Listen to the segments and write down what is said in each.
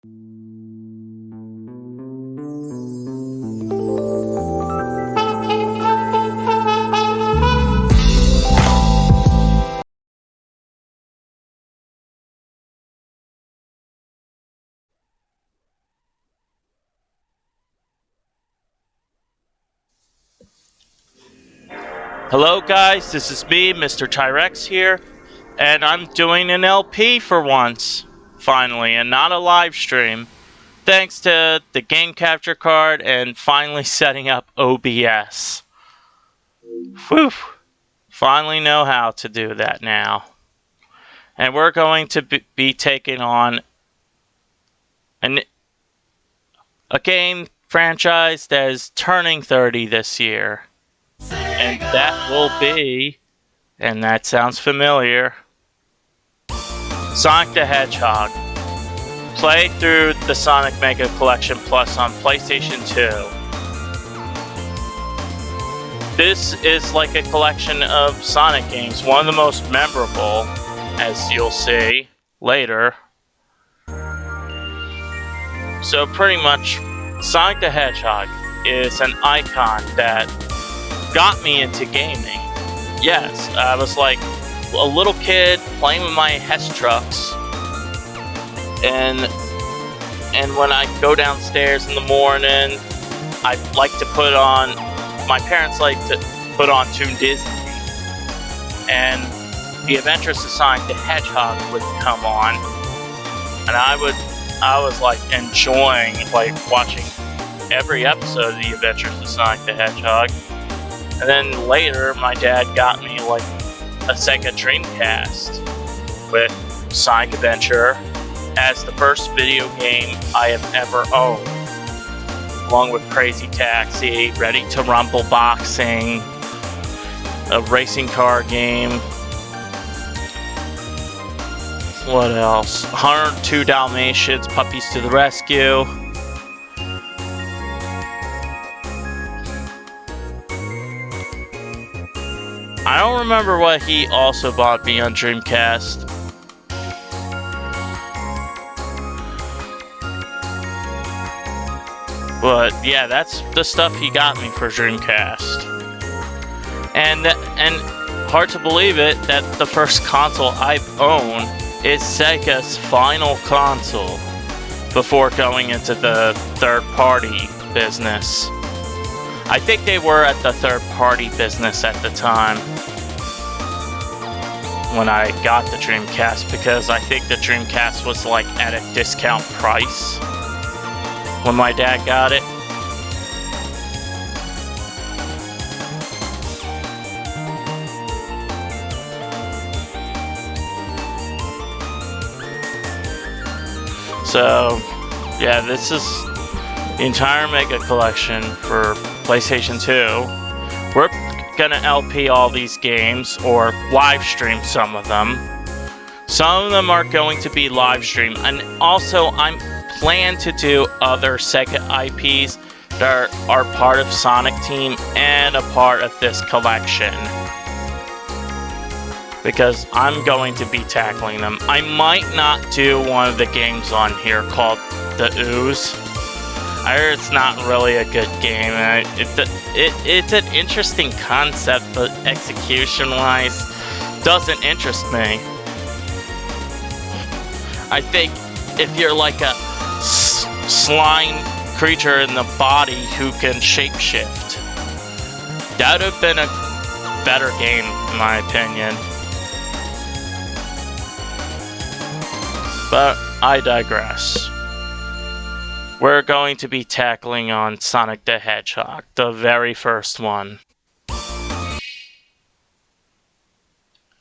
Hello guys, this is me, Mr. Tyrex here, and I'm doing an LP for once, finally, and not a live stream, thanks to the game capture card and finally setting up OBS. Whew, finally know how to do that now. And we're going to be taking on a game franchise that is turning 30 this year. And that will be, and that sounds familiar, Sonic the Hedgehog. Play through the Sonic Mega Collection Plus on PlayStation 2. This is like a collection of Sonic games, one of the most memorable, as you'll see later. So pretty much, Sonic the Hedgehog is an icon that got me into gaming. Yes, I was like a little kid playing with my Hess trucks, and when I go downstairs in the morning, I like to put on, my parents like to put on Toon Disney, and The Adventures of Sonic the Hedgehog would come on, and I was like enjoying like watching every episode of The Adventures of Sonic the Hedgehog. And then later, my dad got me like a Sega Dreamcast with Sonic Adventure as the first video game I have ever owned, along with Crazy Taxi, Ready to Rumble Boxing, a racing car game. What else? 102 Dalmatians, Puppies to the Rescue. I don't remember what he also bought me on Dreamcast. But yeah, that's the stuff he got me for Dreamcast. And hard to believe it that the first console I own is Sega's final console before going into the third-party business. I think they were at the third-party business at the time when I got the Dreamcast, because I think the Dreamcast was like at a discount price when my dad got it. So, yeah, this is the entire Mega Collection for PlayStation 2. We're gonna LP all these games, or live stream some of them. Some of them are going to be live stream, and also I'm plan to do other Sega IPs that are part of Sonic Team and a part of this collection, because I'm going to be tackling them. I might not do one of the games on here called The Ooze. I heard it's not really a good game. It's an interesting concept, but execution-wise, doesn't interest me. I think if you're like a slime creature in the body who can shapeshift, that would have been a better game, in my opinion. But I digress. We're going to be tackling on Sonic the Hedgehog, the very first one.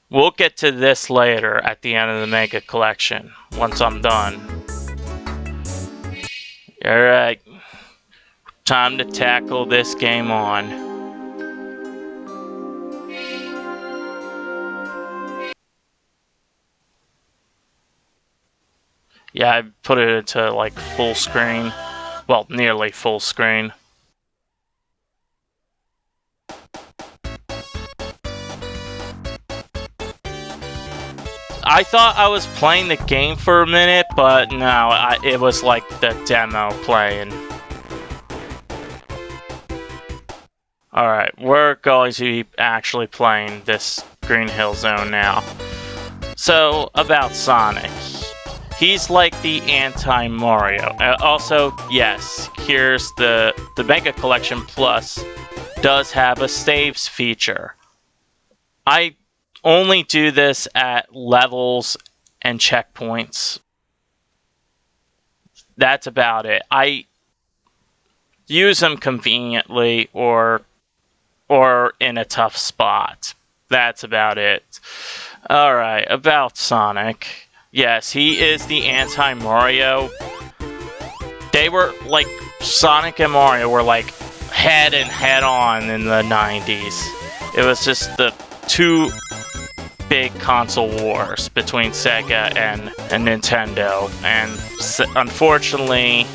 We'll get to this later at the end of the Mega Collection, once I'm done. Alright, time to tackle this game on. Yeah, I put it into like full screen. Well, nearly full screen. I thought I was playing the game for a minute, but no, it was like the demo playing. Alright, we're going to be actually playing this Green Hill Zone now. So, about Sonic. He's like the anti-Mario. Also, yes, here's the Mega Collection Plus does have a saves feature. I only do this at levels and checkpoints. That's about it. I use them conveniently or in a tough spot. That's about it. Alright, about Sonic. Yes, he is the anti-Mario. They were like, Sonic and Mario were like head and head on in the 90s. It was just the two big console wars between Sega and Nintendo. And unfortunately,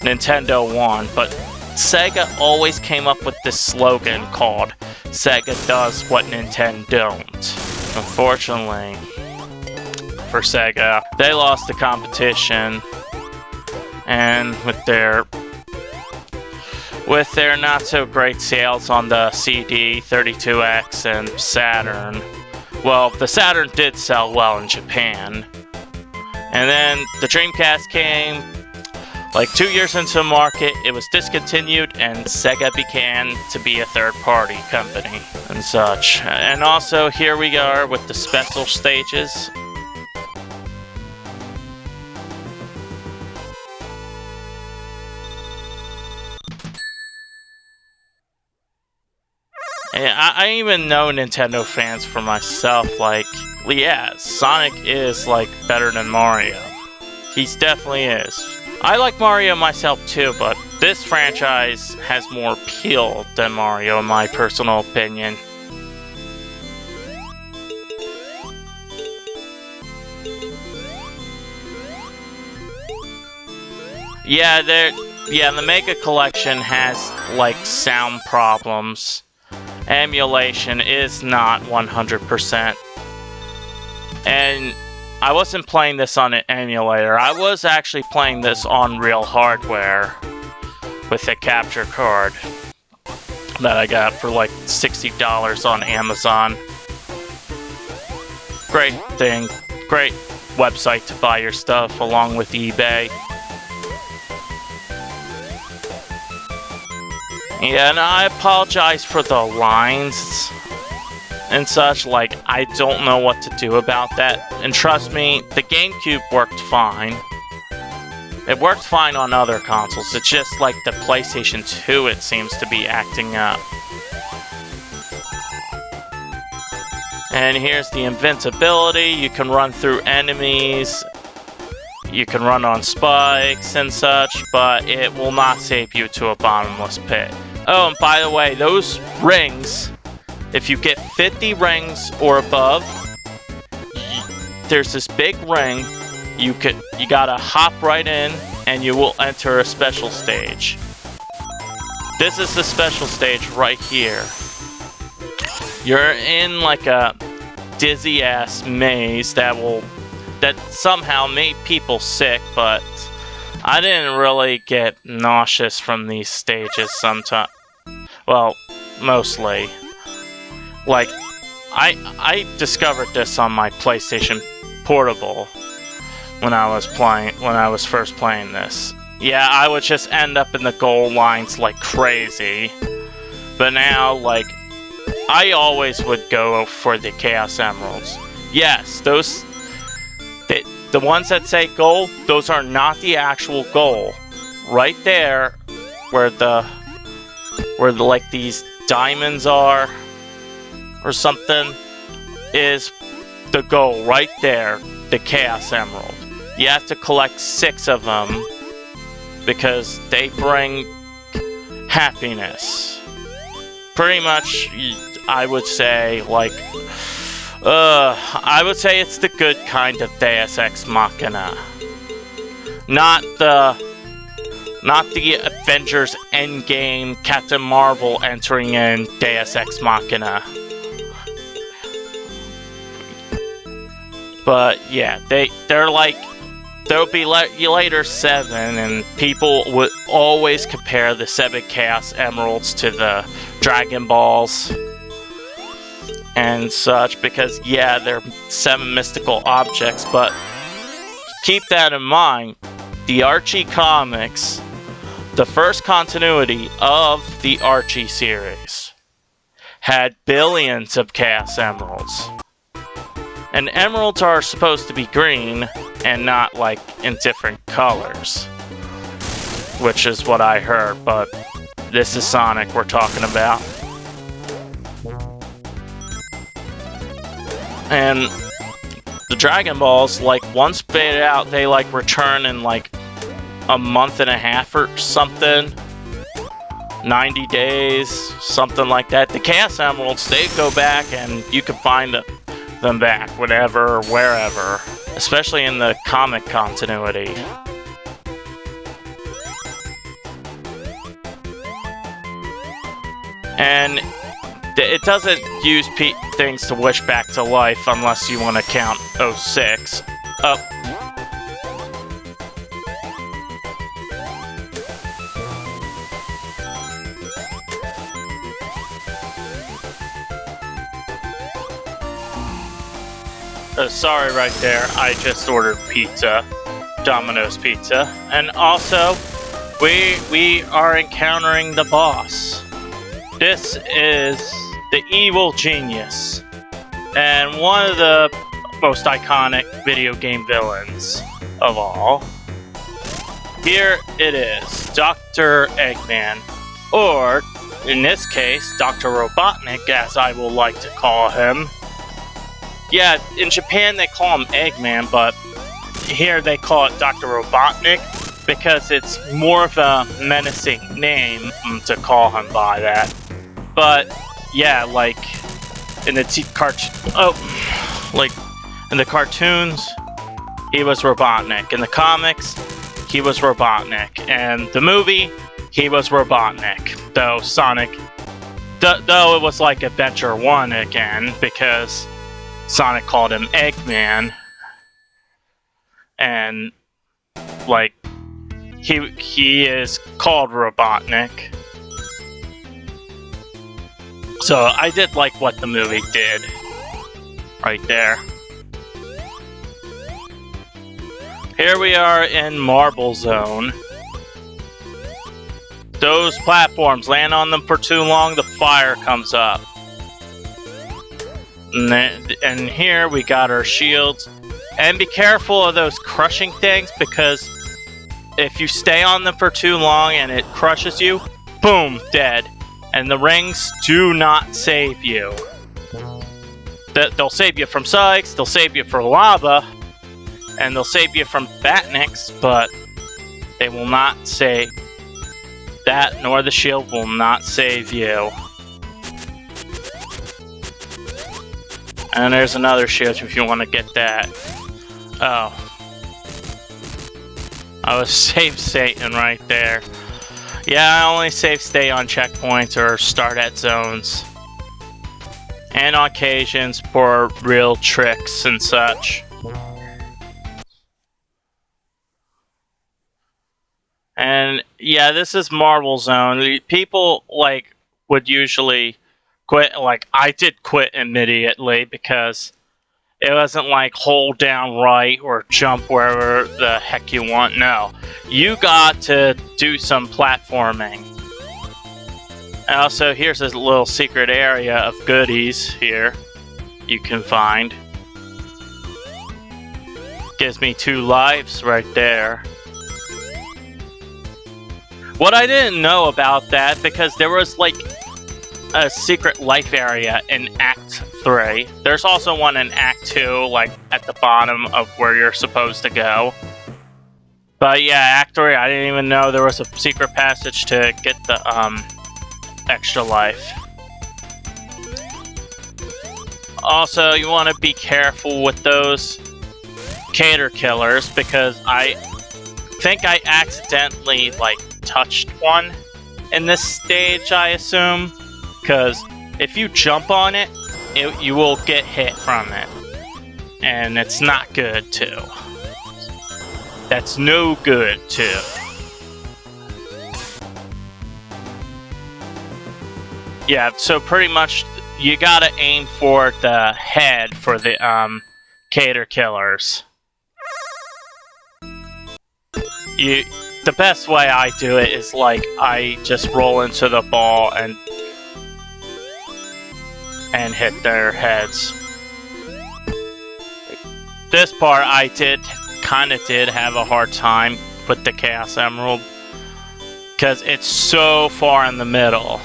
Nintendo won, but Sega always came up with this slogan called Sega does what Nintendo don't. Unfortunately for Sega, they lost the competition, and with their not so great sales on the CD, 32X, and Saturn. Well, the Saturn did sell well in Japan. And then the Dreamcast came. Like 2 years into the market, it was discontinued, and Sega began to be a third-party company and such. And also, here we are with the special stages. And I even know Nintendo fans for myself, like, yeah, Sonic is, like, better than Mario. He definitely is. I like Mario myself too, but this franchise has more appeal than Mario in my personal opinion. Yeah, the Mega Collection has like sound problems. Emulation is not 100%. And I wasn't playing this on an emulator. I was actually playing this on real hardware with a capture card that I got for like $60 on Amazon. Great thing. Great website to buy your stuff along with eBay. Yeah, and I apologize for the lines and such, like, I don't know what to do about that. And trust me, the GameCube worked fine. It worked fine on other consoles, it's just like the PlayStation 2 it seems to be acting up. And here's the Invincibility, you can run through enemies, you can run on spikes and such, but it will not save you to a bottomless pit. Oh, and by the way, those rings, if you get 50 rings or above, there's this big ring, you gotta hop right in, and you will enter a special stage. This is the special stage right here. You're in like a dizzy-ass maze that somehow made people sick, but I didn't really get nauseous from these stages sometimes. Well, mostly. Like, I discovered this on my PlayStation Portable when I was first playing this. Yeah, I would just end up in the goal lines like crazy. But now, like, I always would go for the Chaos Emeralds. Yes, the ones that say goal, those are not the actual goal. Right there, where like these diamonds are, or something, is the goal right there, the Chaos Emerald. You have to collect 6 of them because they bring happiness. Pretty much, I would say, like, I would say it's the good kind of Deus Ex Machina. Not the Avengers Endgame Captain Marvel entering in Deus Ex Machina. But yeah, they're like, there'll be later 7, and people would always compare the 7 Chaos Emeralds to the Dragon Balls and such, because yeah, they're 7 mystical objects, but keep that in mind. The Archie comics, the first continuity of the Archie series, had billions of Chaos Emeralds. And emeralds are supposed to be green and not like in different colors, which is what I heard, but this is Sonic we're talking about. And the Dragon Balls, like, once faded out, they like return in like a month and a half or something. 90 days, something like that. The Chaos Emeralds, they go back and you can find them back, whenever, wherever. Especially in the comic continuity. And it doesn't use things to wish back to life unless you want to count 06. Oh. Sorry right there, I just ordered pizza. Domino's Pizza. And also, we are encountering the boss. This is the evil genius, and one of the most iconic video game villains of all. Here it is, Dr. Eggman, or in this case, Dr. Robotnik, as I will like to call him. Yeah, in Japan they call him Eggman, but here they call it Dr. Robotnik because it's more of a menacing name to call him by that. But yeah, like in the in the cartoons, he was Robotnik. In the comics, he was Robotnik. And the movie, he was Robotnik. Though Sonic, though it was like Adventure 1 again, because Sonic called him Eggman. And like he is called Robotnik. So I did like what the movie did right there. Here we are in Marble Zone. Those platforms, land on them for too long, the fire comes up. And here we got our shields. And be careful of those crushing things, because if you stay on them for too long and it crushes you, boom, dead. And the rings do not save you. They'll save you from Sykes, they'll save you from lava, and they'll save you from Batniks, but they will not save that, nor the shield will not save you. And there's another shield if you want to get that. Oh. I was save Satan right there. Yeah, I only save stay on checkpoints or start at zones. And on occasions for real tricks and such. And yeah, this is Marble Zone. People like would usually quit. Like I did quit immediately because it wasn't like hold down right or jump wherever the heck you want. No, you got to do some platforming. And also, here's a little secret area of goodies here you can find. Gives me 2 lives right there. What I didn't know about that, because there was like a secret life area in Act 3. There's also one in Act 2, like at the bottom of where you're supposed to go. But yeah, Act 3, I didn't even know there was a secret passage to get the extra life. Also, you want to be careful with those cater killers, because I think I accidentally like touched one in this stage, I assume. Because if you jump on it, you will get hit from it. and it's not good too. That's no good too. Yeah, so pretty much you gotta aim for the head for the Cater Killers. The best way I do it is like I just roll into the ball and hit their heads. This part I kinda did have a hard time with the Chaos Emerald because it's so far in the middle.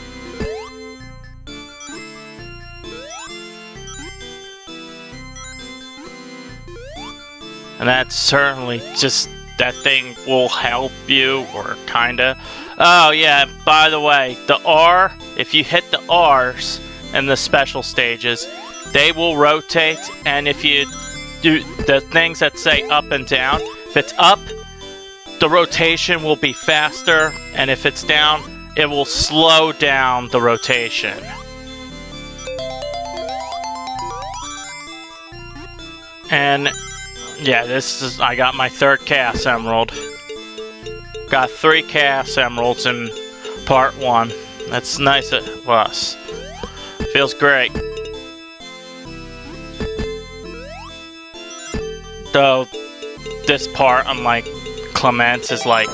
And that's certainly just, that thing will help you, or kinda. Oh yeah, by the way, the R, if you hit the R's in the special stages, they will rotate, and if you do the things that say up and down, if it's up, the rotation will be faster, and if it's down, it will slow down the rotation. And yeah, I got my 3rd Chaos Emerald. Got 3 Chaos Emeralds in part 1. That's nice of us. Feels great. Though, this part, unlike Clement's, is like,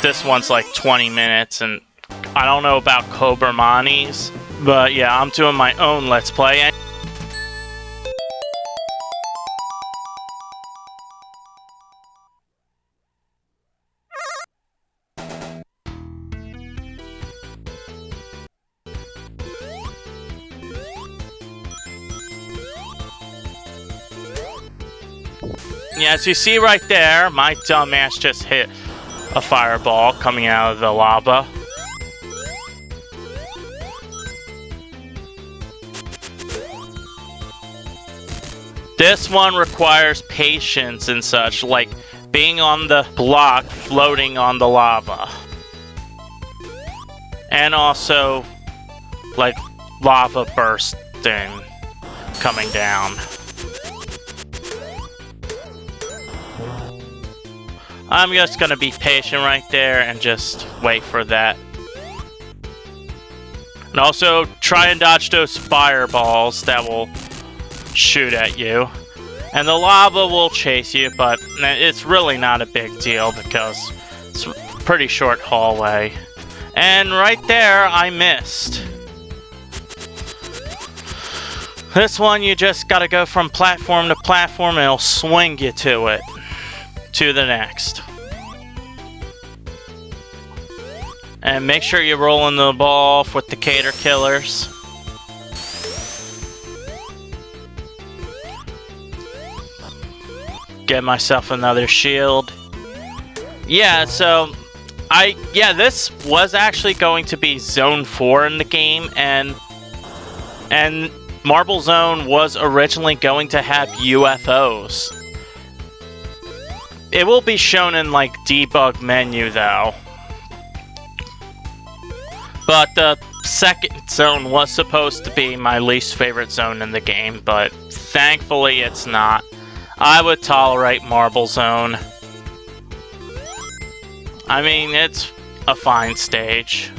this one's like 20 minutes, and I don't know about Cobra Mani's, but yeah, I'm doing my own Let's Play. Yeah, as you see right there, my dumbass just hit a fireball coming out of the lava. This one requires patience and such, like being on the block floating on the lava. And also, like, lava bursting coming down. I'm just gonna be patient right there and just wait for that. And also, try and dodge those fireballs that will shoot at you. And the lava will chase you, but it's really not a big deal because it's a pretty short hallway. And right there, I missed. This one, you just gotta go from platform to platform and it'll swing you to it. To the next. And make sure you're rolling the ball with the Cater Killers. Get myself another shield. Yeah, so this was actually going to be Zone 4 in the game, and Marble Zone was originally going to have UFOs. It will be shown in, like, debug menu, though. But the second zone was supposed to be my least favorite zone in the game, but thankfully it's not. I would tolerate Marble Zone. I mean, it's a fine stage.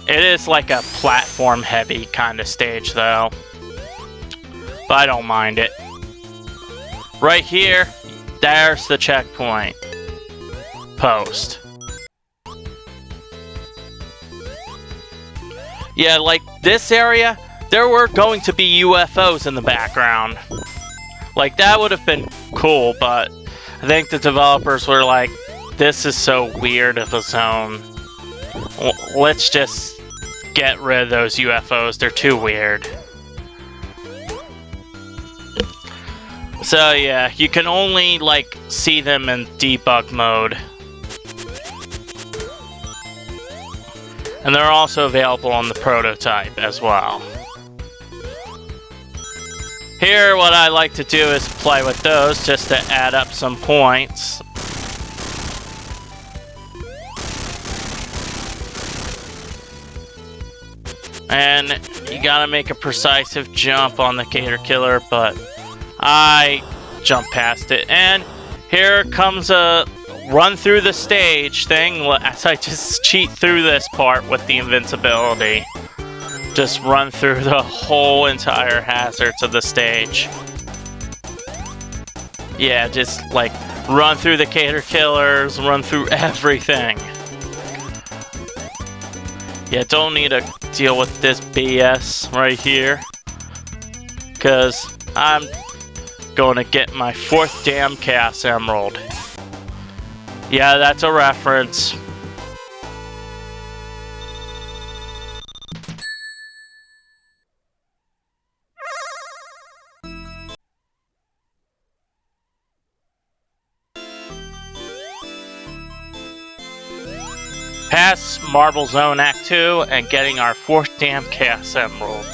It is like a platform-heavy kind of stage, though. But I don't mind it. Right here, there's the checkpoint post. Yeah, like this area, there were going to be UFOs in the background. Like, that would have been cool, but I think the developers were like, this is so weird of a zone. Let's just get rid of those UFOs, they're too weird. So yeah, you can only, like, see them in debug mode. And they're also available on the prototype as well. Here, what I like to do is play with those just to add up some points. And you gotta make a precisive jump on the Cater Killer, but I jump past it, and here comes a run through the stage thing as I just cheat through this part with the invincibility. Just run through the whole entire hazards of the stage. Yeah, just like run through the cater killers, run through everything. Yeah, don't need to deal with this BS right here, because I'm going to get my 4th damn Chaos Emerald. Yeah, that's a reference. Pass Marble Zone Act 2 and getting our 4th damn Chaos Emerald.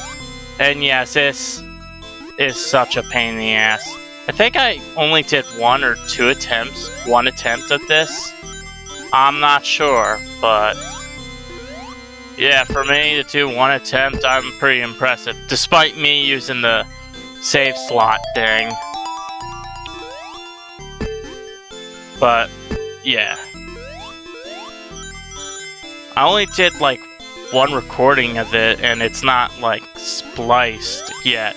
And yes, this is such a pain in the ass. I think I only did 1 or 2 attempts. 1 attempt at this. I'm not sure, but yeah, for me to do 1 attempt, I'm pretty impressive. Despite me using the save slot thing. But yeah. I only did like 1 recording of it, and it's not like spliced yet.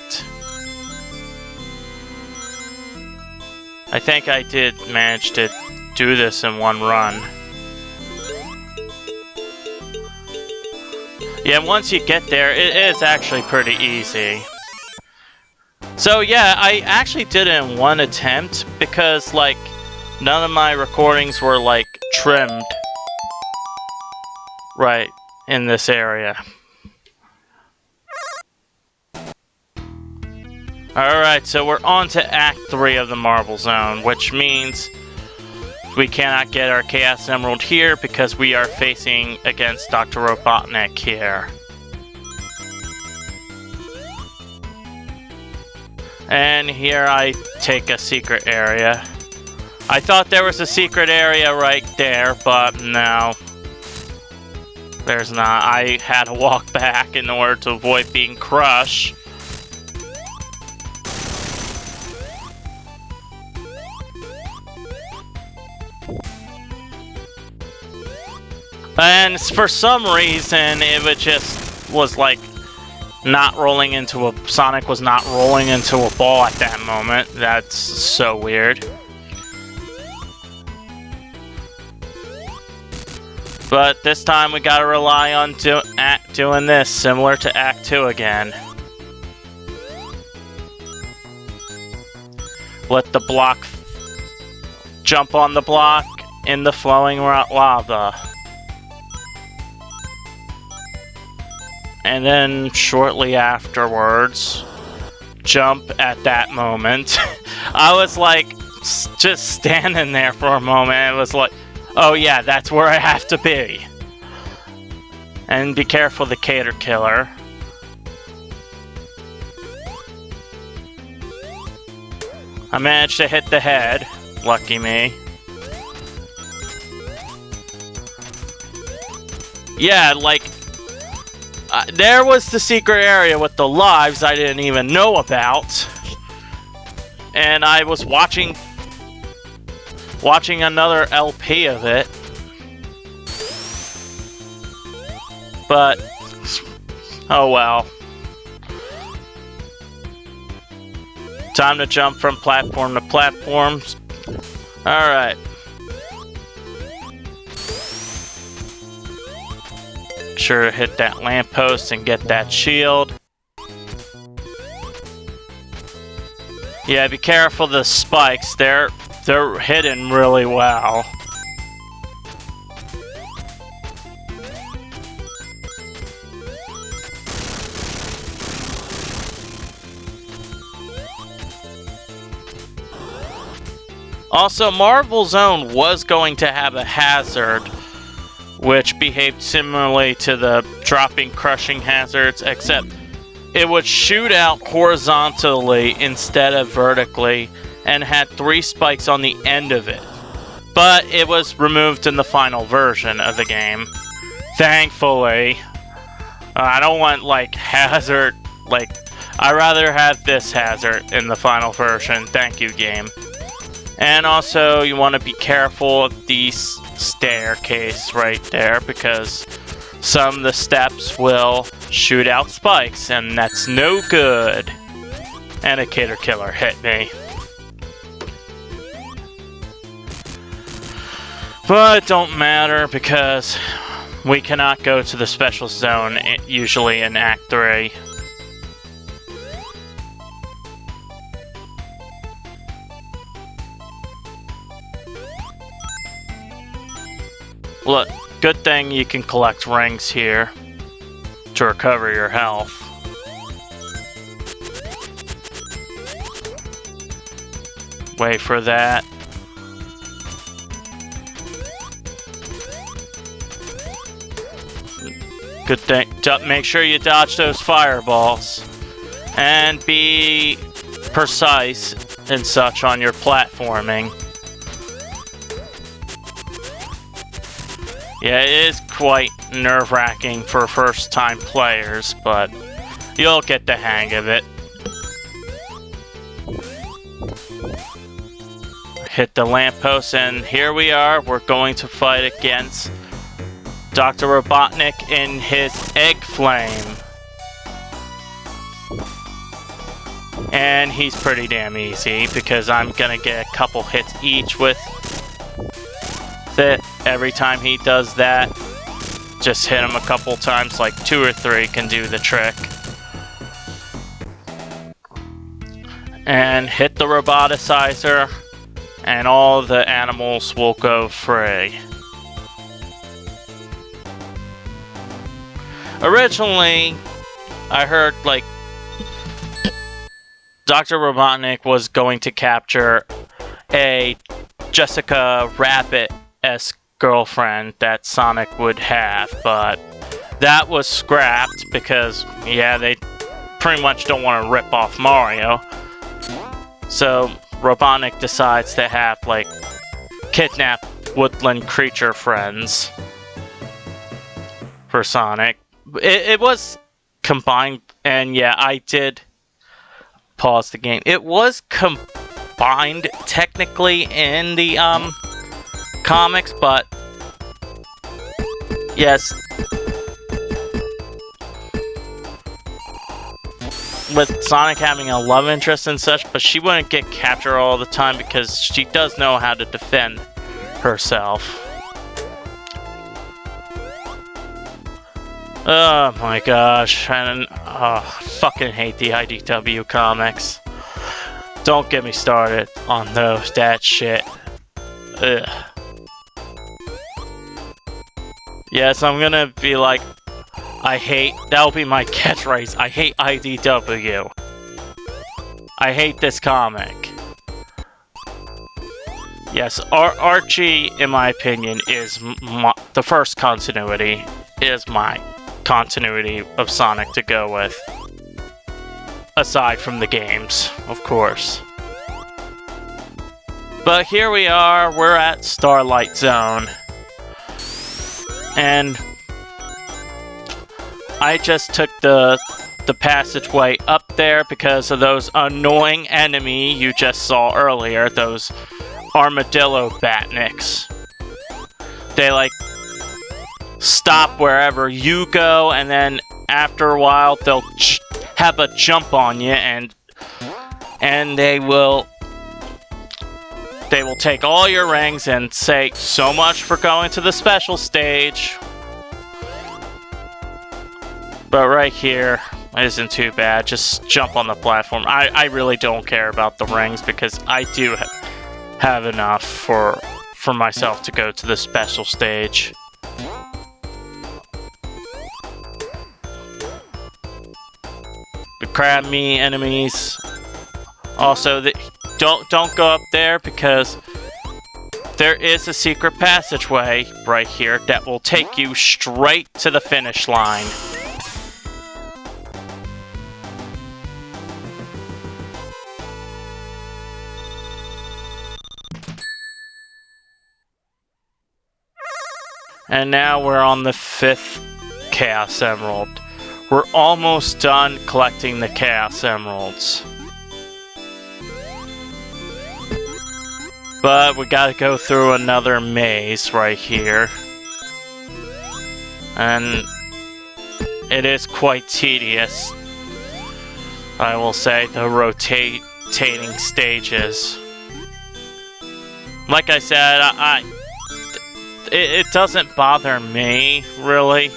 I think I did manage to do this in 1 run. Yeah, once you get there, it is actually pretty easy. So yeah, I actually did it in 1 attempt because like none of my recordings were like trimmed right in this area. Alright, so we're on to Act 3 of the Marble Zone, which means we cannot get our Chaos Emerald here because we are facing against Dr. Robotnik here. And here I take a secret area. I thought there was a secret area right there, but no. There's not. I had to walk back in order to avoid being crushed. And for some reason, was like not rolling into a... Sonic was not rolling into a ball at that moment. That's so weird. But this time we gotta rely on doing this, similar to Act 2 again. Let the block... Jump on the block in the flowing lava. And then shortly afterwards, jump at that moment. I was like, just standing there for a moment, and it was like, oh yeah, that's where I have to be. And be careful the cater killer. I managed to hit the head. Lucky me. Yeah, like... there was the secret area with the lives I didn't even know about. And I was watching another LP of it. But, oh well. Time to jump from platform to platform. Alright. Sure to hit that lamppost and get that shield. Yeah, be careful of the spikes. They're hidden really well. Also, Marble Zone was going to have a hazard which behaved similarly to the dropping crushing hazards, except it would shoot out horizontally instead of vertically and had 3 spikes on the end of it. But it was removed in the final version of the game. Thankfully. I don't want like hazard, like, I'd rather have this hazard in the final version. Thank you, game. And also, you want to be careful of the staircase right there, because some of the steps will shoot out spikes, and that's no good. And a Cater Killer hit me. But it don't matter, because we cannot go to the special zone usually in Act 3. Look, good thing you can collect rings here to recover your health. Wait for that. Good thing. Make sure you dodge those fireballs. And be precise and such on your platforming. Yeah, it is quite nerve-wracking for first-time players, but you'll get the hang of it. Hit the lamppost, and here we are. We're going to fight against Dr. Robotnik in his egg flame. And he's pretty damn easy, because I'm gonna get a couple hits each with it. Every time he does that, just hit him a couple times, like 2 or 3 can do the trick. And hit the roboticizer, and all the animals will go free. Originally, I heard, like, Dr. Robotnik was going to capture a Jessica Rabbit-esque girlfriend that Sonic would have, but that was scrapped because, yeah, they pretty much don't want to rip off Mario. So Robotnik decides to have, like, kidnapped woodland creature friends for Sonic. It was combined, and yeah, I did pause the game. It was combined technically in the comics, but yes, with Sonic having a love interest and such, but she wouldn't get captured all the time because she does know how to defend herself. Oh my gosh, and fucking hate the IDW comics. Don't get me started on that shit. Ugh. Yes, I'm gonna be like, that'll be my catchphrase, I hate IDW. I hate this comic. Yes, Archie, in my opinion, is the first continuity, is my continuity of Sonic to go with. Aside from the games, of course. But here we are, we're at Starlight Zone. And I just took the passageway up there because of those annoying enemy you just saw earlier, those armadillo batniks. They like stop wherever you go, and then after a while they'll have a jump on you, and they will take all your rings and say, so much for going to the special stage. But right here isn't too bad. Just jump on the platform. I really don't care about the rings because I do have enough for myself to go to the special stage. The crab me enemies. Also, don't go up there because there is a secret passageway right here that will take you straight to the finish line. And now we're on the 5th Chaos Emerald. We're almost done collecting the Chaos Emeralds. But we gotta go through another maze right here. And it is quite tedious, I will say, the rotating stages. Like I said, it doesn't bother me, really.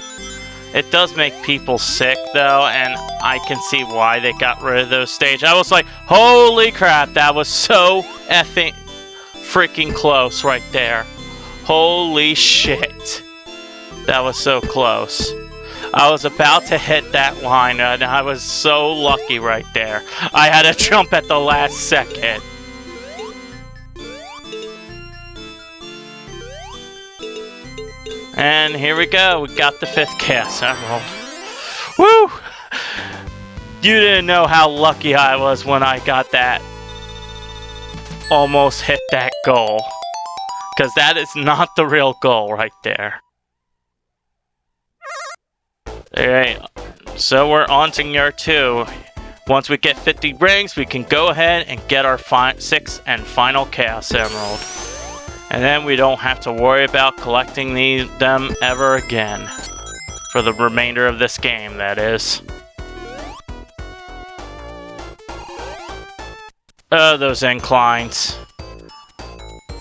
It does make people sick, though, and I can see why they got rid of those stages. I was like, holy crap, that was so effing freaking close right there. Holy shit. That was so close. I was about to hit that line, and I was so lucky right there. I had to jump at the last second. And here we go, we got the 5th Chaos Emerald. Woo! You didn't know how lucky I was when I got that. Almost hit that goal. Because that is not the real goal right there. Alright, so we're on to year 2. Once we get 50 rings, we can go ahead and get our 6th and final Chaos Emerald. And then we don't have to worry about collecting them ever again. For the remainder of this game, that is. Oh, those inclines.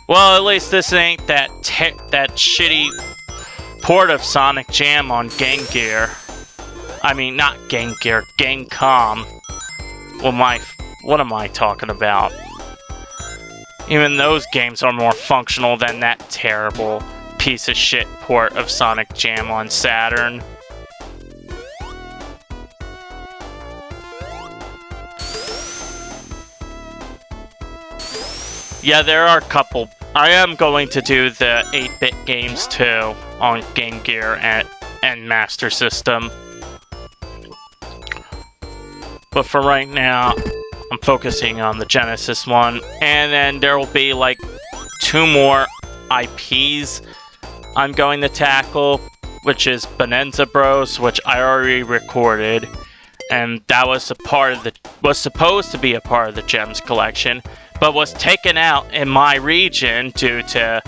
Well, at least this ain't that shitty port of Sonic Jam on Game Gear. I mean, not Game Gear, Gamecom. Well, what am I talking about? Even those games are more functional than that terrible piece of shit port of Sonic Jam on Saturn. Yeah, there are a couple. I am going to do the 8-bit games too on Game Gear and Master System. But for right now, I'm focusing on the Genesis one. And then there will be like 2 more IPs I'm going to tackle, which is Bonanza Bros, which I already recorded. And that was supposed to be a part of the Gems collection, but was taken out in my region due to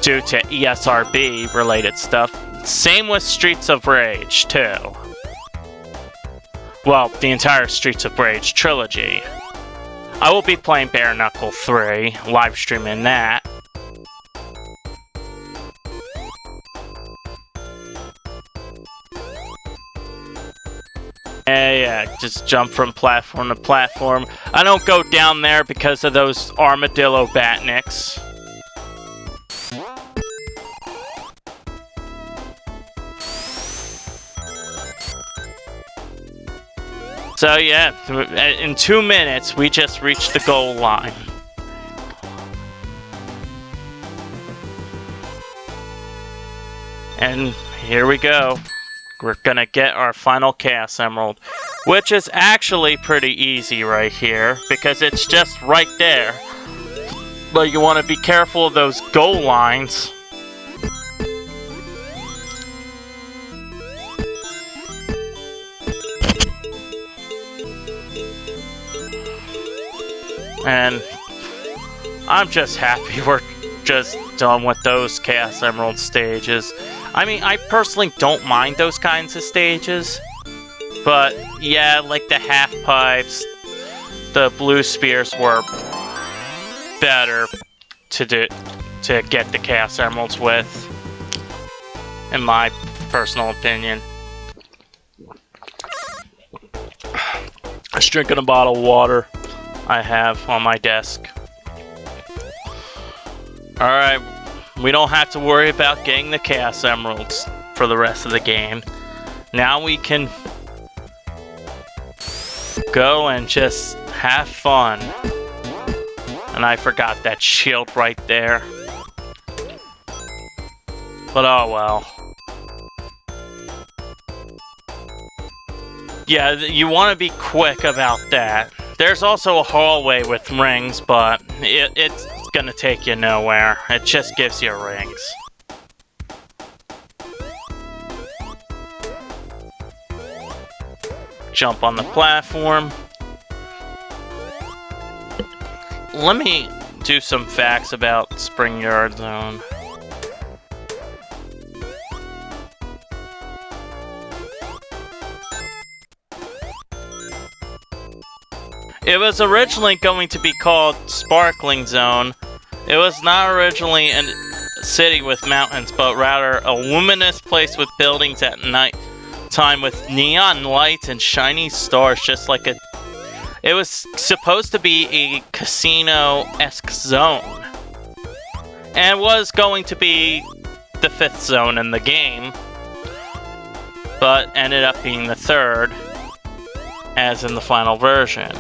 ESRB related stuff. Same with Streets of Rage too. Well, the entire Streets of Rage trilogy. I will be playing Bare Knuckle 3, live streaming that. Yeah, just jump from platform to platform. I don't go down there because of those armadillo batniks. So yeah, in 2 minutes, we just reached the goal line. And here we go. We're gonna get our final Chaos Emerald, which is actually pretty easy right here, because it's just right there. But you want to be careful of those goal lines. And I'm just happy we're just done with those Chaos Emerald stages. I mean, I personally don't mind those kinds of stages. But yeah, like the half pipes, the blue spears were better to get the Chaos Emeralds with, in my personal opinion. Just drinking a bottle of water I have on my desk. Alright, we don't have to worry about getting the Chaos Emeralds for the rest of the game. Now we can go and just have fun. And I forgot that shield right there. But oh well. Yeah, you want to be quick about that. There's also a hallway with rings, but it's gonna take you nowhere. It just gives you rings. jump on the platform. Let me do some facts about Spring Yard Zone. It was originally going to be called Sparkling Zone. It was not originally a city with mountains, but rather a luminous place with buildings at night time with neon lights and shiny stars, just like a... It was supposed to be a casino-esque zone. And was going to be the 5th zone in the game, but ended up being the 3rd, as in the final version.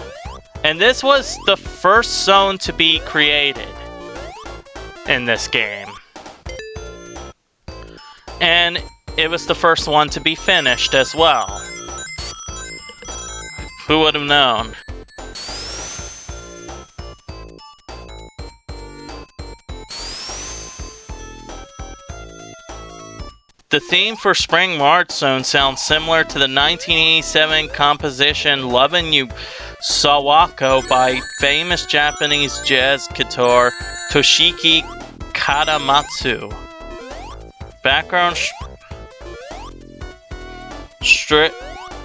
And this was the first zone to be created in this game. And it was the first one to be finished as well. Who would have known? The theme for Spring Yard Zone sounds similar to the 1987 composition Lovin' You Sawako by famous Japanese jazz guitar Toshiki Katamatsu. Background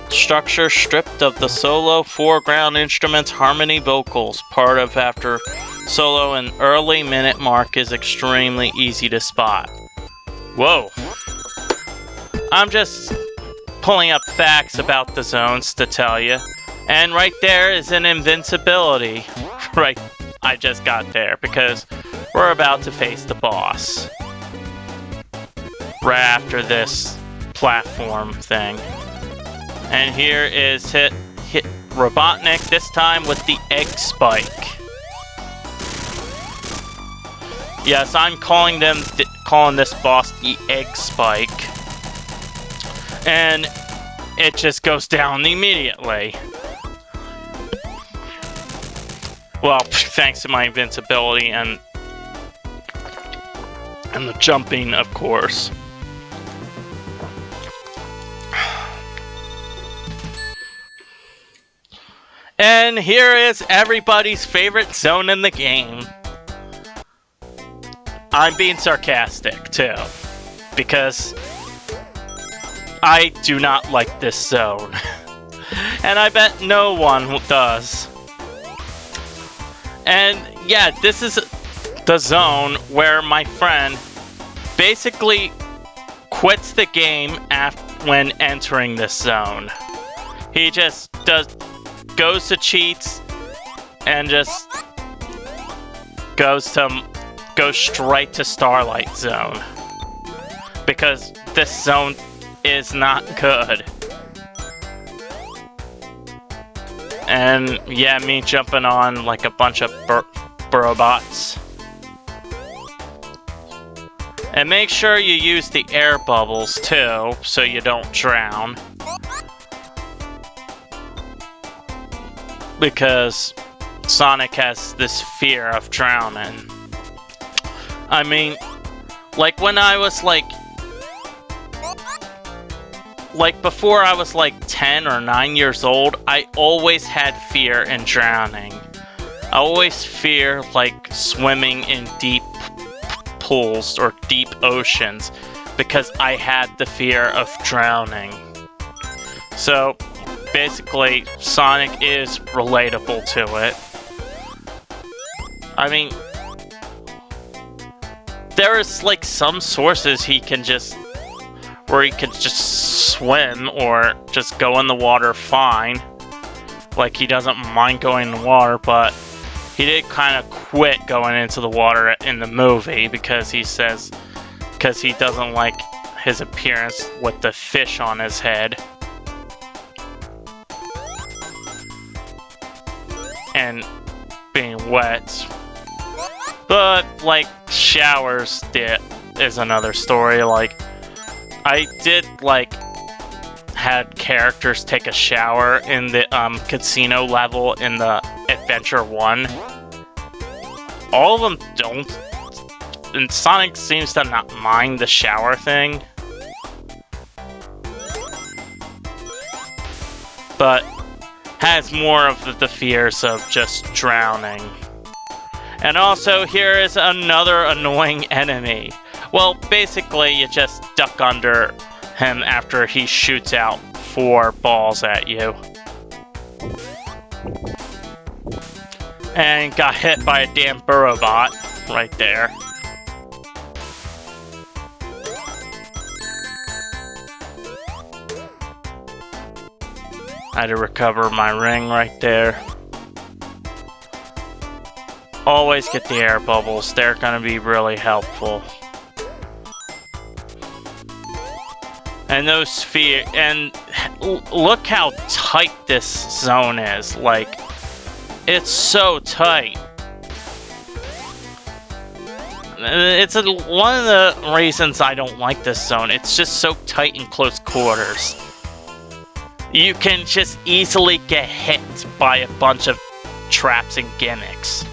structure stripped of the solo foreground instruments, harmony vocals. Part of after solo and early minute mark is extremely easy to spot. Whoa. I'm just pulling up facts about the zones to tell you. And right there is an Invincibility. Right, I just got there because we're about to face the boss. Right after this platform thing. And here is hit Robotnik, this time with the egg spike. Yes, I'm calling this boss the egg spike. And it just goes down immediately. Well, thanks to my invincibility and the jumping, of course. And here is everybody's favorite zone in the game. I'm being sarcastic, too. Because I do not like this zone. And I bet no one does. And yeah, this is the zone where my friend basically quits the game when entering this zone. He just goes to cheats and just goes straight to Starlight Zone. Because this zone is not good. And yeah, me jumping on like a bunch of robots. And make sure you use the air bubbles too, so you don't drown. Because Sonic has this fear of drowning. I mean, like when I was like before I was like 10 or 9 years old, I always had fear in drowning. I always fear like swimming in deep pools or deep oceans because I had the fear of drowning. So basically, Sonic is relatable to it. I mean, there is like some sources where he could just swim or just go in the water fine. Like he doesn't mind going in the water, but he did kind of quit going into the water in the movie because he doesn't like his appearance with the fish on his head. And being wet. But like showers is another story. Like I did like had characters take a shower in the casino level in the Adventure 1. All of them don't. And Sonic seems to not mind the shower thing. but has more of the fears of just drowning. And also, here is another annoying enemy. Well, basically, you just duck under him after he shoots out 4 balls at you. And got hit by a damn burrow bot right there. I had to recover my ring right there. Always get the air bubbles, they're gonna be really helpful. And those sphere, and look how tight this zone is, like, it's so tight. It's one of the reasons I don't like this zone, it's just so tight in close quarters. You can just easily get hit by a bunch of traps and gimmicks.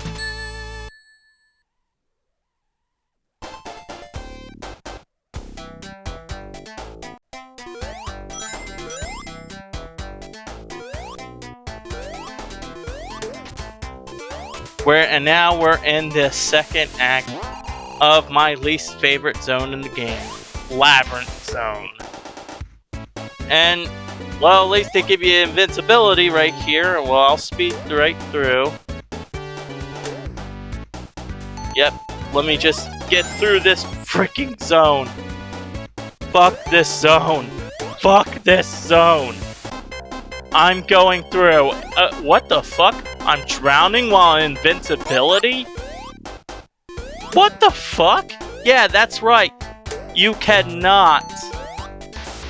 And now we're in the second act of my least favorite zone in the game, Labyrinth Zone. And, well, at least they give you invincibility right here. Well, I'll speed right through. Yep, let me just get through this freaking zone. Fuck this zone. Fuck this zone. I'm going through. What the fuck? I'm drowning while in invincibility? What the fuck? Yeah, that's right. You cannot.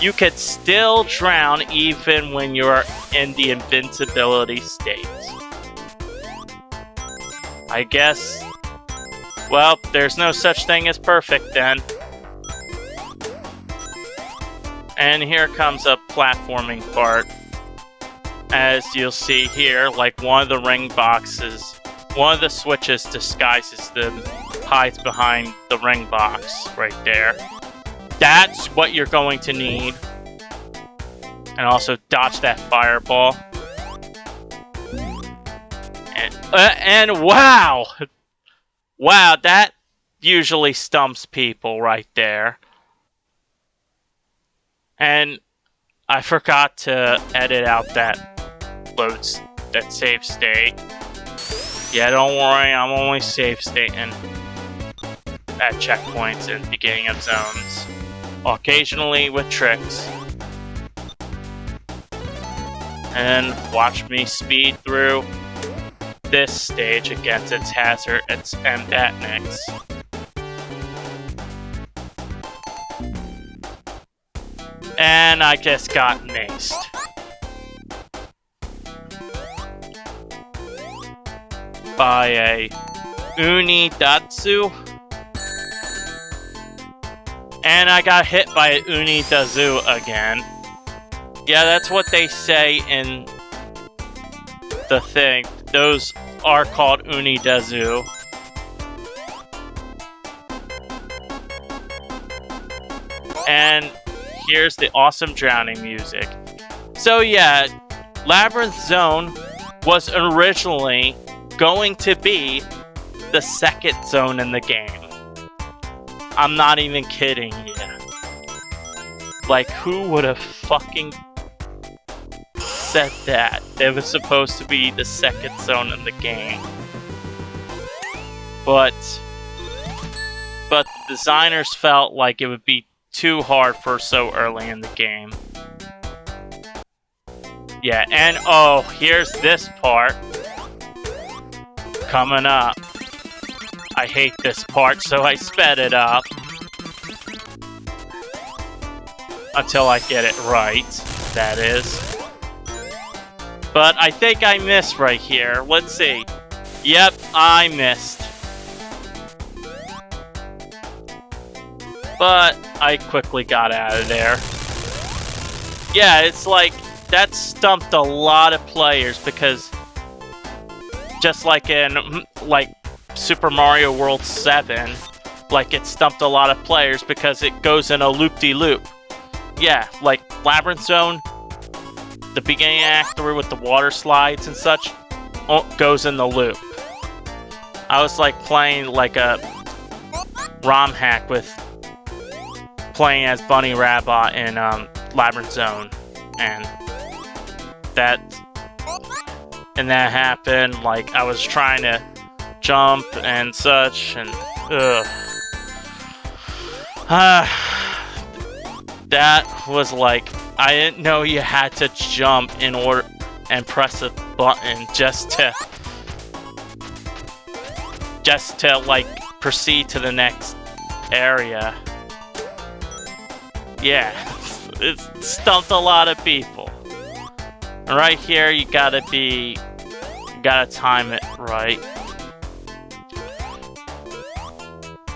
You can still drown even when you're in the invincibility state. I guess. Well, there's no such thing as perfect then. And here comes a platforming part. As you'll see here, like one of the ring boxes, one of the switches disguises them, hides behind the ring box right there. That's what you're going to need. And also dodge that fireball. And wow! Wow, that usually stumps people right there. And I forgot to edit out that save state. Yeah, don't worry, I'm only save stating at checkpoints and beginning of zones. Occasionally with tricks. And watch me speed through this stage against its hazard and Batniks. And I just got maced. By a Unidatsu. And I got hit by a Unidazu again. Yeah, that's what they say in the thing. Those are called Unidazu. And here's the awesome drowning music. So yeah, Labyrinth Zone was originally going to be the second zone in the game. I'm not even kidding you. Like, who would have fucking said that? It was supposed to be the second zone in the game. But the designers felt like it would be too hard for so early in the game. Yeah, and oh, here's this part. Coming up. I hate this part, so I sped it up. Until I get it right, that is. But I think I missed right here. Let's see. Yep, I missed. But I quickly got out of there. Yeah, it's like, that stumped a lot of players because just like in Super Mario World 7, like it stumped a lot of players because it goes in a loop-de-loop. Yeah, like Labyrinth Zone, the beginning Act 3 with the water slides and such goes in the loop. I was like playing like a ROM hack with playing as Bunny Rabbit in Labyrinth Zone, and that happened. Like I was trying to jump and such, and that was like, I didn't know you had to jump in order and press a button just to like proceed to the next area. Yeah, it stumped a lot of people. And right here, you gotta time it right.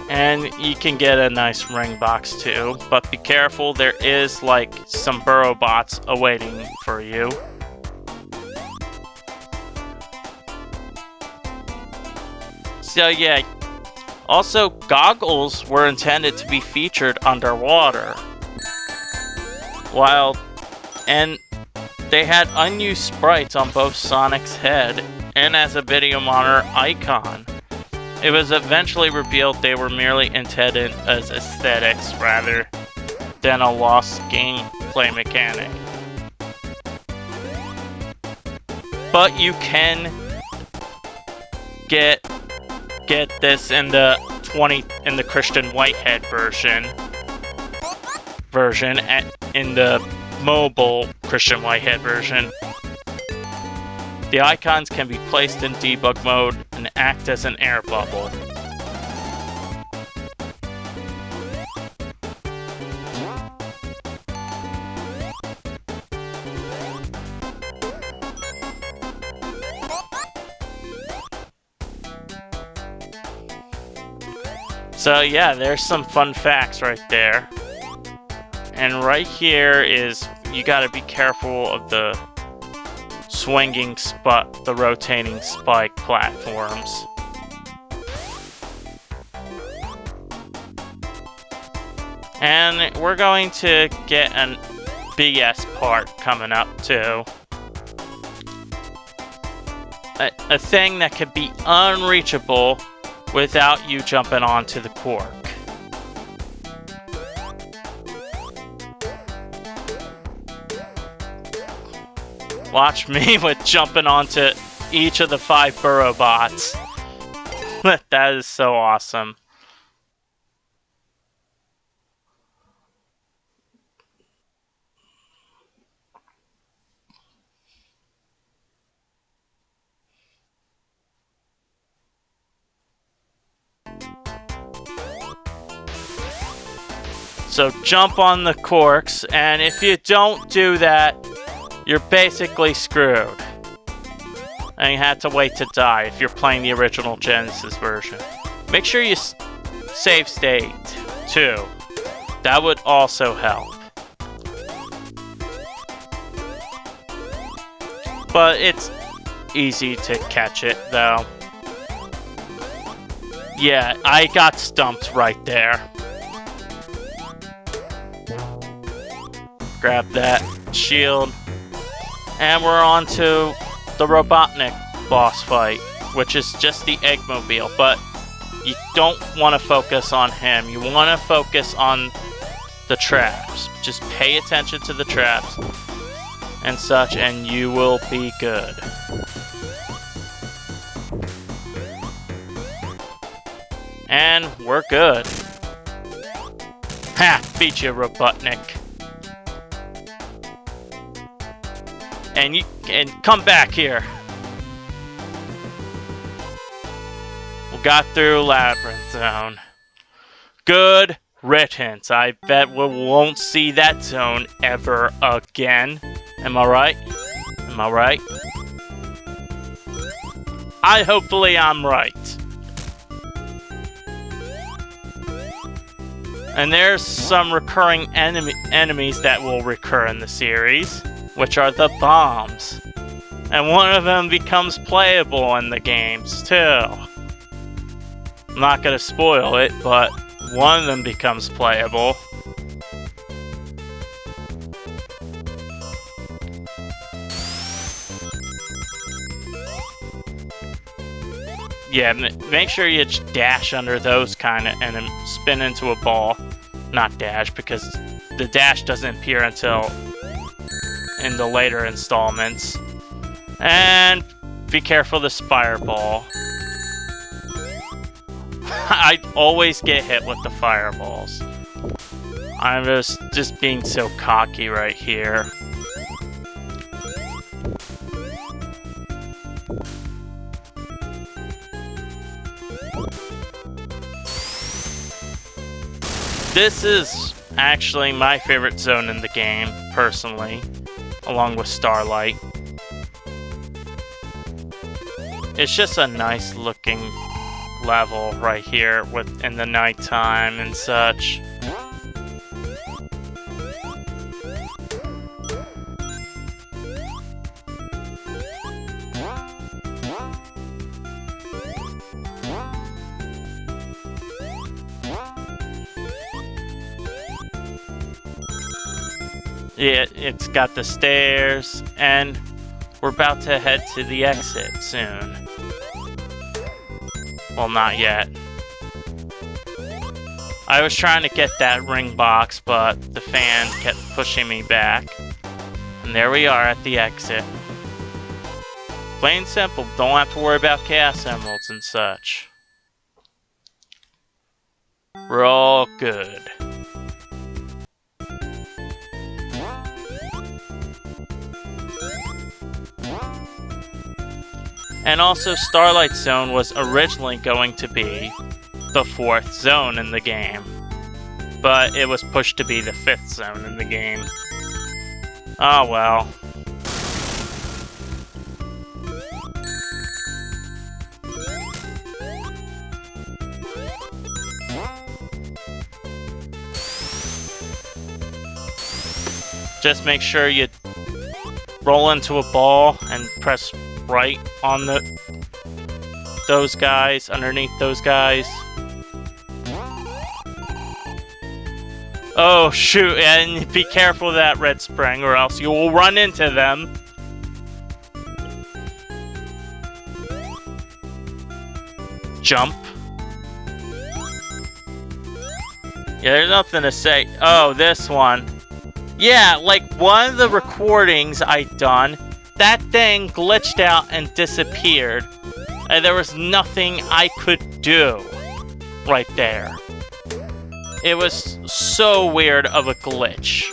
And you can get a nice ring box too, but be careful, there is like some burrow bots awaiting for you. So yeah, also goggles were intended to be featured underwater. And they had unused sprites on both Sonic's head and as a video monitor icon. It was eventually revealed they were merely intended as aesthetics rather than a lost gameplay mechanic. But you can get this in the Christian Whitehead version in the mobile Christian Whitehead version. The icons can be placed in debug mode and act as an air bubble. So yeah, there's some fun facts right there. And right here is, you gotta be careful of the the rotating spike platforms. And we're going to get an BS part coming up too. A thing that could be unreachable without you jumping onto the cork. Watch me with jumping onto each of the 5 burrow bots. That is so awesome. So jump on the corks, and if you don't do that, you're basically screwed. And you have to wait to die if you're playing the original Genesis version. Make sure you save state too. That would also help. But it's easy to catch it though. Yeah, I got stumped right there. Grab that shield. And we're on to the Robotnik boss fight, which is just the Eggmobile, but you don't want to focus on him. You want to focus on the traps. Just pay attention to the traps and such, and you will be good. And we're good. Ha! Beat you, Robotnik. And come back here. We got through Labyrinth Zone. Good riddance. I bet we won't see that zone ever again. Am I right? Am I right? Hopefully I'm right. And there's some recurring enemies that will recur in the series, which are the bombs. And one of them becomes playable in the games, too. I'm not gonna spoil it, but one of them becomes playable. Yeah, make sure you dash under those kind of and then spin into a ball. Not dash, because the dash doesn't appear until in the later installments. And be careful of this fireball. I always get hit with the fireballs. I'm just being so cocky right here. This is actually my favorite zone in the game, personally, along with Starlight. It's just a nice looking level right here in the nighttime and such. Yeah, it's got the stairs, and we're about to head to the exit soon. Well, not yet. I was trying to get that ring box, but the fan kept pushing me back. And there we are at the exit. Plain simple, don't have to worry about Chaos Emeralds and such. We're all good. And also, Starlight Zone was originally going to be the 4th zone in the game, but it was pushed to be the 5th zone in the game. Oh well. Just make sure you roll into a ball and press right on those guys, underneath those guys. Oh shoot, and be careful of that red spring or else you will run into them. Jump. Yeah, there's nothing to say. Oh, this one. Yeah, like one of the recordings I done, that thing glitched out and disappeared, and there was nothing I could do right there. It was so weird of a glitch.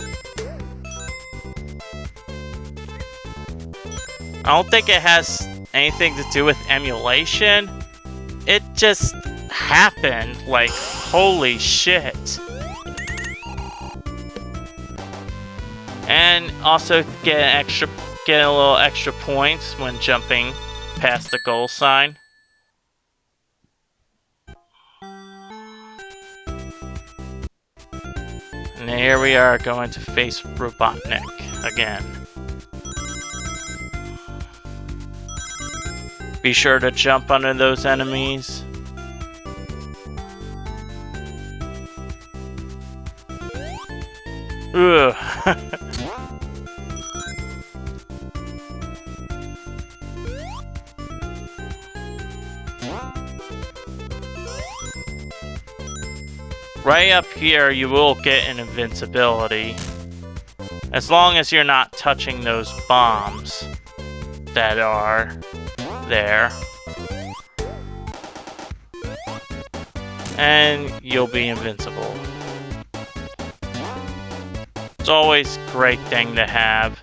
I don't think it has anything to do with emulation. It just happened, like, holy shit. And also get a little extra points when jumping past the goal sign. And here we are going to face Robotnik again. Be sure to jump under those enemies. Ugh. Right up here, you will get an Invincibility. As long as you're not touching those bombs that are there. And you'll be invincible. It's always a great thing to have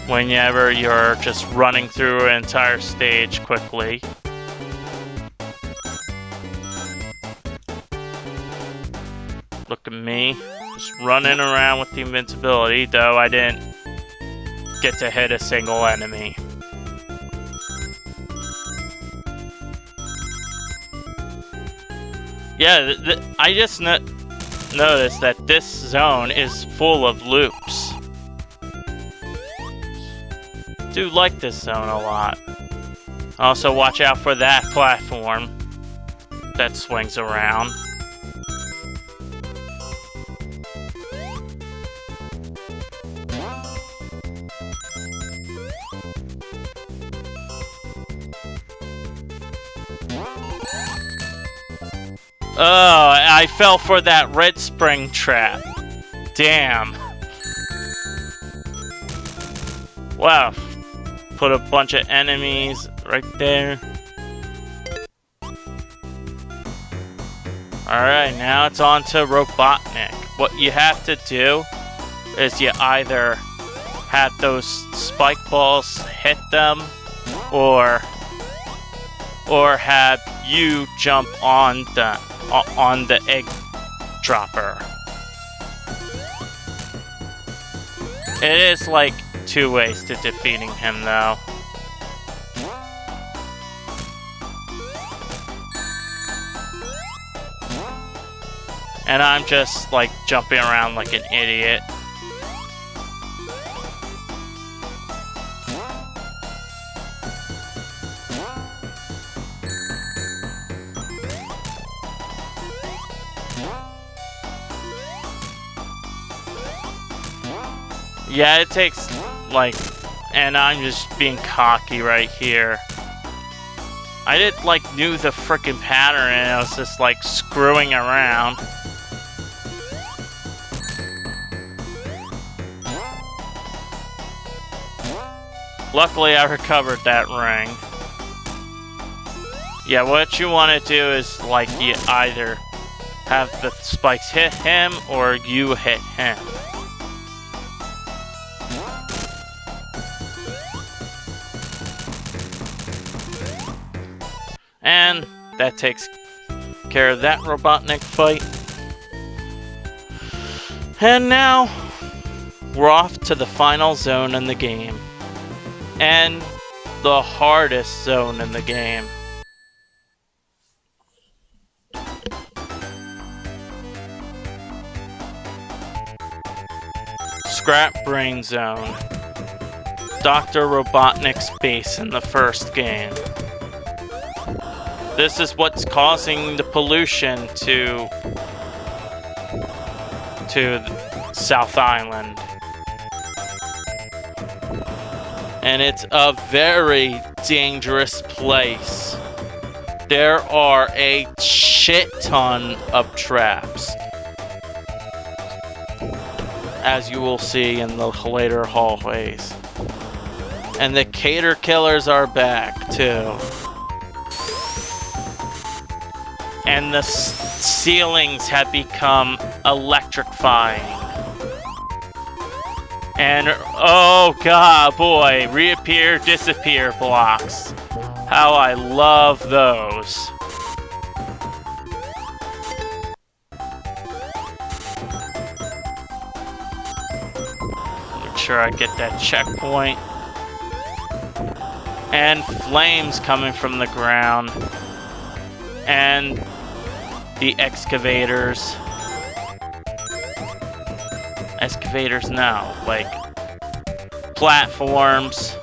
whenever you're just running through an entire stage quickly. Look at me, just running around with the invincibility, though I didn't get to hit a single enemy. Yeah, I just noticed that this zone is full of loops. Do like this zone a lot. Also, watch out for that platform that swings around. Oh, I fell for that red spring trap. Damn. Wow. Put a bunch of enemies right there. Alright, now it's on to Robotnik. What you have to do is you either have those spike balls hit them, or have you jump on the egg dropper. It is like 2 ways to defeating him though. And I'm just like jumping around like an idiot. Yeah, it takes like, and I'm just being cocky right here. I didn't like knew the frickin' pattern and I was just like screwing around. Luckily I recovered that ring. Yeah, what you want to do is like you either have the spikes hit him or you hit him. And that takes care of that Robotnik fight. And now we're off to the final zone in the game. And the hardest zone in the game. Scrap Brain Zone. Dr. Robotnik's base in the first game. This is what's causing the pollution to South Island. And it's a very dangerous place. There are a shit ton of traps, as you will see in the later hallways. And the cater killers are back too. And the ceilings have become electrifying. And oh god, boy, reappear, disappear blocks. How I love those. Make sure I get that checkpoint. And flames coming from the ground. And the excavators. Excavators now, like platforms.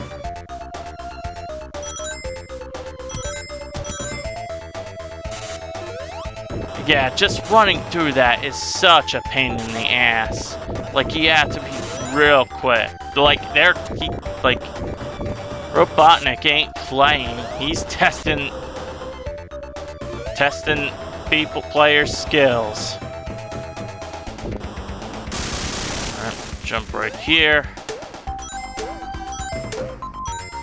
Yeah, just running through that is such a pain in the ass. Like, you have to be real quick. Like, Robotnik ain't playing. He's testing players' skills. Jump right here.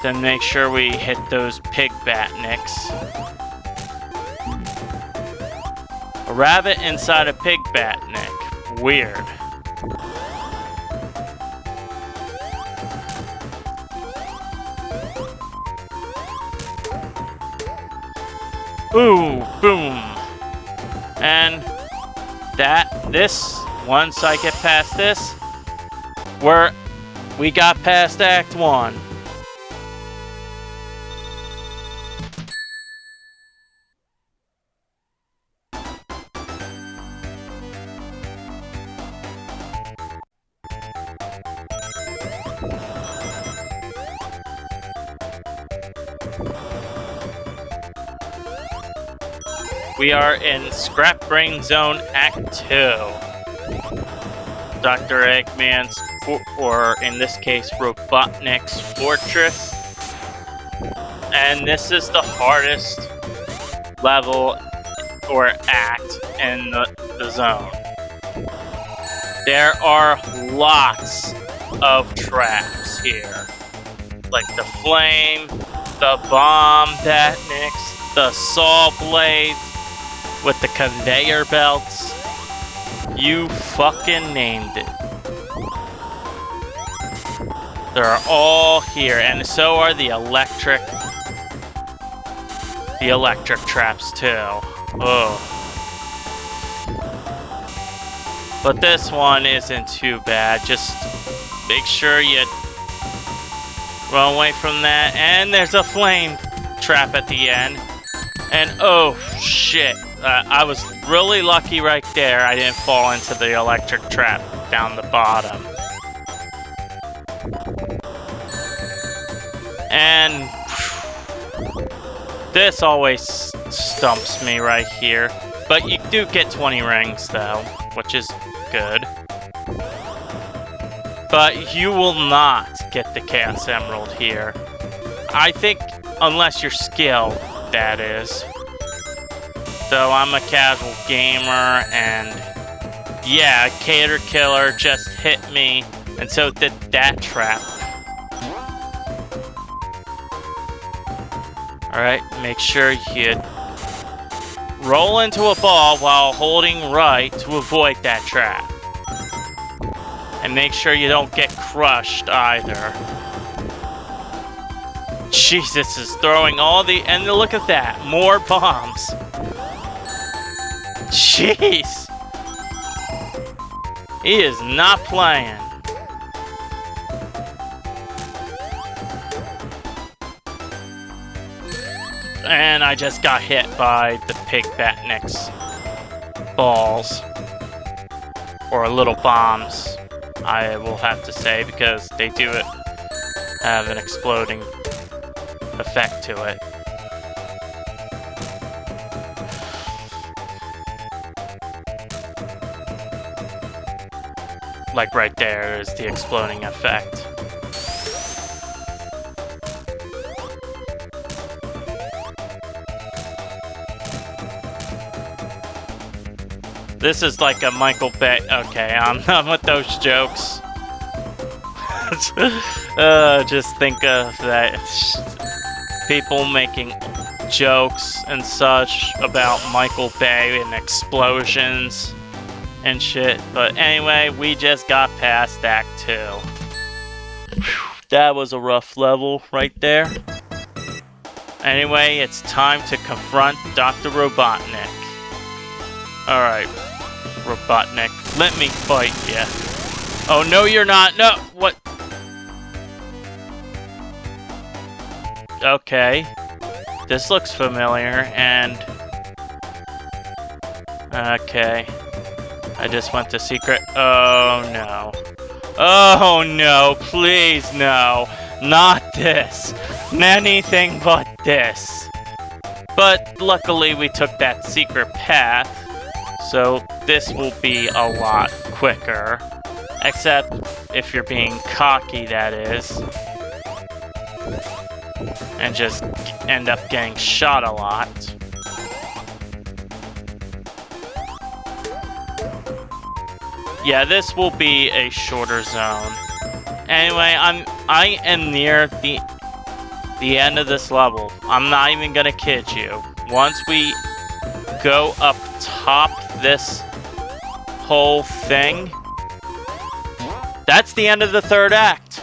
Then make sure we hit those pig batniks. A rabbit inside a pig batnik. Weird. Ooh, boom. And once I get past this, we got past Act 1. We are in Scrap Brain Zone Act 2. Dr. Eggman's, or in this case, Robotnik's fortress. And this is the hardest level or act in the zone. There are lots of traps here. Like the flame, the bomb that nicks, the saw blades with the conveyor belts. You fucking named it. They're all here, and so are the electric traps too. Oh. But this one isn't too bad. Just make sure you run away from that. And there's a flame trap at the end. And oh shit. I was really lucky right there. I didn't fall into the electric trap down the bottom. And this always stumps me right here. But you do get 20 rings though, which is good. But you will not get the Chaos Emerald here. I think, unless you're skilled, that is. So I'm a casual gamer, and yeah, Cater Killer just hit me, and so did that trap. Alright, make sure you roll into a ball while holding right to avoid that trap. And make sure you don't get crushed either. Jesus is throwing all the... And look at that, more bombs. Jeez. He is not playing. And I just got hit by the pig Batnik's balls. Or little bombs, I will have to say, because they do have an exploding effect to it. Like right there is the exploding effect. This is like a Michael Bay. Okay, I'm done with those jokes. Just think of that. People making jokes and such about Michael Bay and explosions and shit. But anyway, we just got past Act 2. That was a rough level right there. Anyway, it's time to confront Dr. Robotnik. Alright, Robotnik, let me fight ya. Oh, no, you're not. No, what? Okay. This looks familiar, and... Okay. I just went to secret... Oh, no. Oh, no, please, no. Not this. Anything but this. But luckily, we took that secret path. So this will be a lot quicker. Except if you're being cocky, that is. And just end up getting shot a lot. Yeah, this will be a shorter zone. Anyway, I am near the end of this level. I'm not even gonna kid you. Once we go up top this whole thing, that's the end of the third act.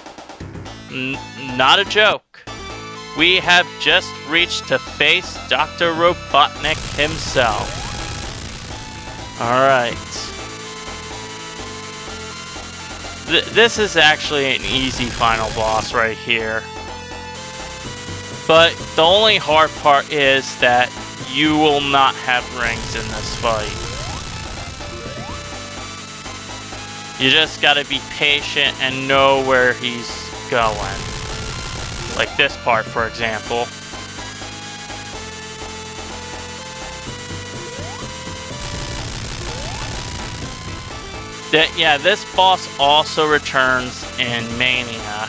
Not a joke. We have just reached to face Dr. Robotnik himself. Alright. This is actually an easy final boss right here. But the only hard part is that you will not have rings in this fight. You just gotta be patient and know where he's going. Like this part, for example. Yeah, this boss also returns in Mania.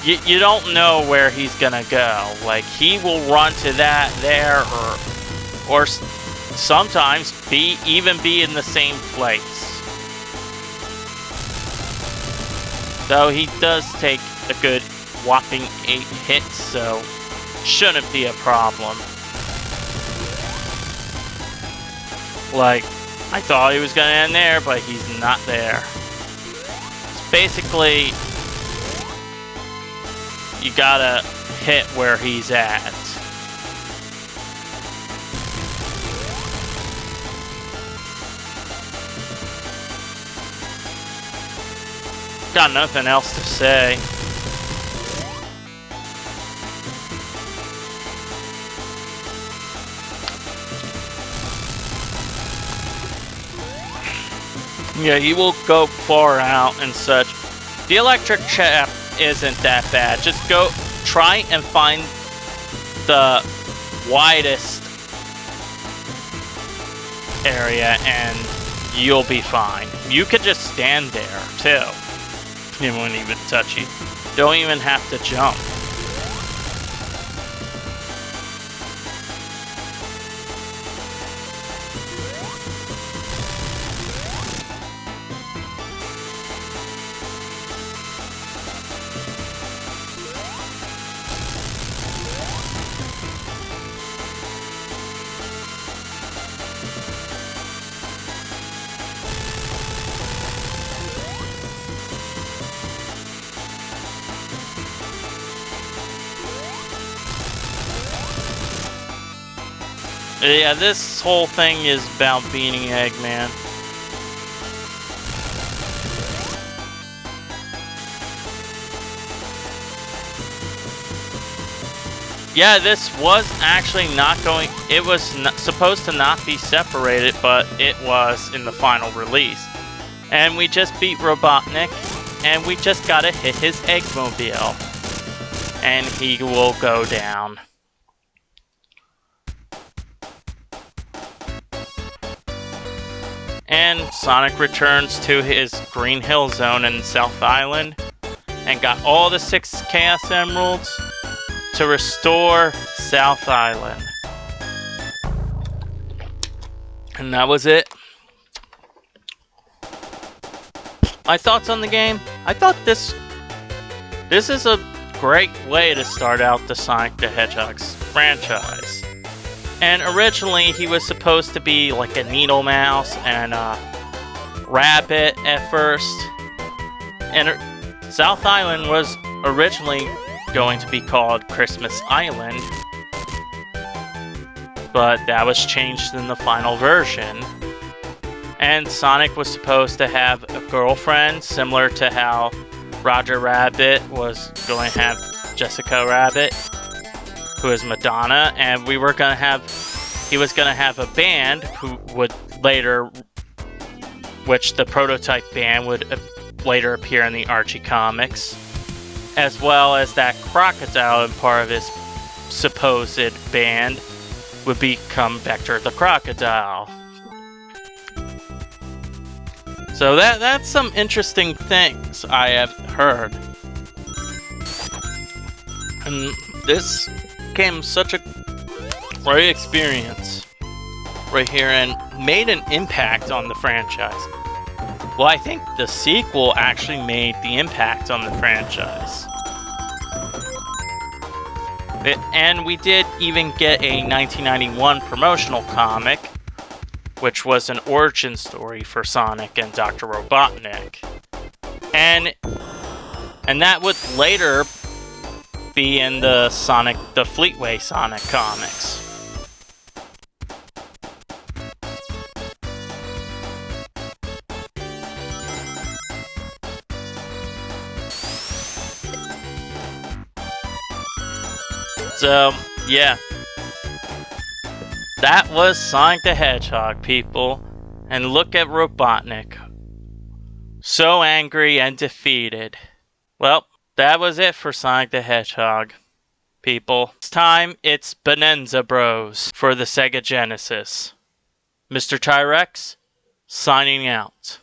you don't know where he's gonna go. Like, he will run to that there, or sometimes even be in the same place. Though he does take a good whopping 8 hits, so shouldn't be a problem. Like, I thought he was gonna end there, but he's not there. It's basically, you gotta hit where he's at. Got nothing else to say. Yeah, he will go far out and such. The electric trap isn't that bad. Just go try and find the widest area and you'll be fine. You could just stand there too. It won't even touch you. Don't even have to jump. Yeah, this whole thing is about beating Eggman. Yeah, this was actually not going... It was not, supposed to not be separated, but it was in the final release. And we just beat Robotnik, and we just gotta hit his Eggmobile. And he will go down. And Sonic returns to his Green Hill Zone in South Island and got all the 6 Chaos Emeralds to restore South Island. And that was it. My thoughts on the game? I thought this is a great way to start out the Sonic the Hedgehog's franchise. And originally, he was supposed to be like a Needle Mouse and a Rabbit at first. And South Island was originally going to be called Christmas Island. But that was changed in the final version. And Sonic was supposed to have a girlfriend, similar to how Roger Rabbit was going to have Jessica Rabbit, who is Madonna, and he was gonna have a band who would later, which the prototype band would later appear in the Archie comics, as well as that crocodile and part of his supposed band would become Vector the Crocodile. So that's some interesting things I have heard. And this became such a great experience right here and made an impact on the franchise. Well, I think the sequel actually made the impact on the franchise. And we did even get a 1991 promotional comic, which was an origin story for Sonic and Dr. Robotnik. And that would later be in the Fleetway Sonic comics. So, yeah. That was Sonic the Hedgehog, people. And look at Robotnik. So angry and defeated. Well, that was it for Sonic the Hedgehog, people. This time, it's Bonanza Bros. For the Sega Genesis. Mr. Tyrex, signing out.